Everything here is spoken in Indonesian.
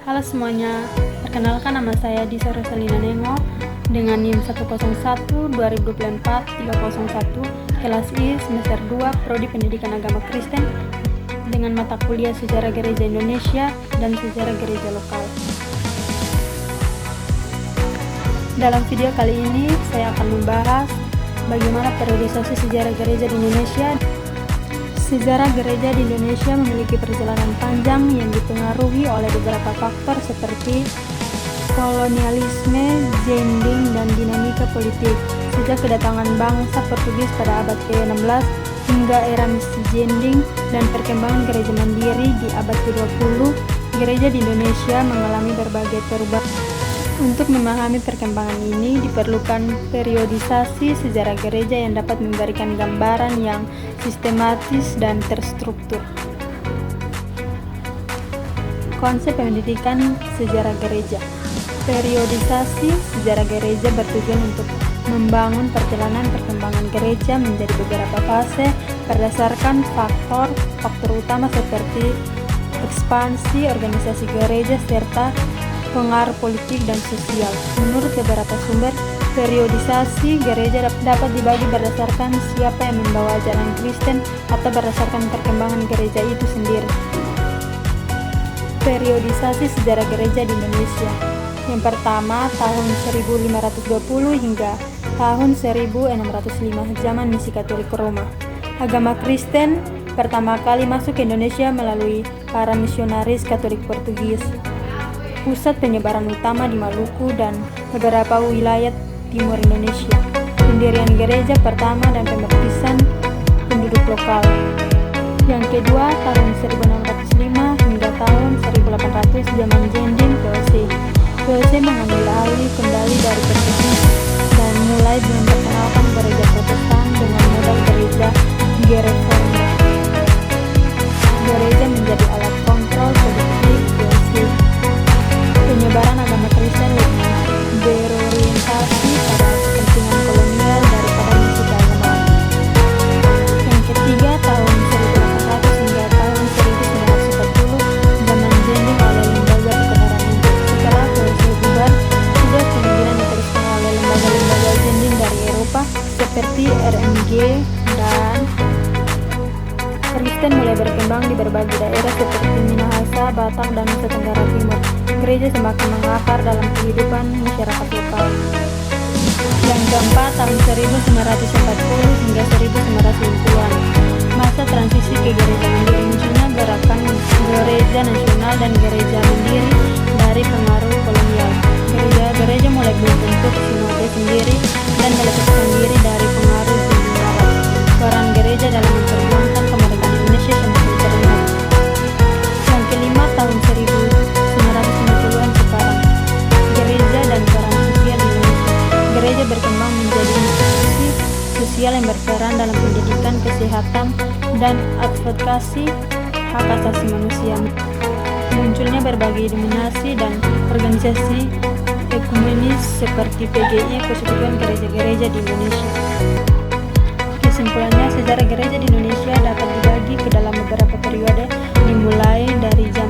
Halo semuanya, perkenalkan nama saya Disa Rosalina Nengo dengan NIM 101-2024-301, kelas I, semester 2, Prodi Pendidikan Agama Kristen dengan mata kuliah Sejarah Gereja Indonesia dan Sejarah Gereja Lokal. Dalam video kali ini, saya akan membahas bagaimana periodisasi sejarah gereja di Indonesia. Sejarah gereja di Indonesia memiliki perjalanan panjang yang dipengaruhi oleh beberapa faktor seperti kolonialisme, jending, dan dinamika politik. Sejak kedatangan bangsa Portugis pada abad ke-16 hingga era misi jending dan perkembangan gereja mandiri di abad ke-20, gereja di Indonesia mengalami berbagai perubahan. Untuk memahami perkembangan ini, diperlukan periodisasi sejarah gereja yang dapat memberikan gambaran yang sistematis dan terstruktur. Konsep pendidikan sejarah gereja. Periodisasi sejarah gereja bertujuan untuk membangun perjalanan perkembangan gereja menjadi beberapa fase berdasarkan faktor utama seperti ekspansi organisasi gereja serta pengaruh politik dan sosial. Menurut beberapa sumber, periodisasi gereja dapat dibagi berdasarkan siapa yang membawa ajaran Kristen atau berdasarkan perkembangan gereja itu sendiri. Periodisasi sejarah gereja di Indonesia. Yang pertama, tahun 1520 hingga tahun 1605, zaman misi Katolik Roma. Agama Kristen pertama kali masuk ke Indonesia melalui para misionaris Katolik Portugis. Pusat penyebaran utama di Maluku dan beberapa wilayah timur Indonesia. Pendirian gereja pertama dan pembaptisan penduduk lokal. Yang kedua, tahun 1605 hingga tahun 1800, zaman jending VOC. VOC mengambil alih kendali dari Portugis dan mulai memperkenalkan gereja Protestan dengan modal gereja Gereformda. Gereja menjadi alat kontrol politik VOC. Penyebaran agama Kristen lebih berorientasi pada kepentingan kolonial daripada misi keagamaan. Yang ketiga, tahun 1800 hingga tahun 1940, zaman jending oleh lembaga perkebaran Injil. Setelah VOC bubar, tugas penginjilan diteruskan oleh lembaga-lembaga jending dari Eropa seperti RMG, dan Kristen mulai berkembang di berbagai daerah seperti Minahasa, Batak, dan Nusa Tenggara Timur. Gereja semakin mengakar dalam kehidupan masyarakat lokal. Yang keempat, tahun 1940 hingga 1950-an, masa transisi ke gereja mandiri, munculnya gerakan gereja nasional dan gereja mandiri dari pengaruh kolonial. Gereja mulai membentuk sinode sendiri dan melepaskan diri dari pengaruh jending barat. Peran gereja dalam memperjuangkan kemerdekaan Indonesia semakin terlihat. Yang kelima, tahun 1950-an sekarang, gereja dan peran sosial di Indonesia. Gereja berkembang menjadi institusi sosial yang berperan dalam pendidikan, kesehatan, dan advokasi hak asasi manusia. Munculnya berbagai denominasi dan organisasi ekumenis seperti PGI, Persekutuan Gereja-Gereja di Indonesia. Kesimpulannya, sejarah gereja di Indonesia dapat dibagi ke dalam beberapa periode, dimulai dari zaman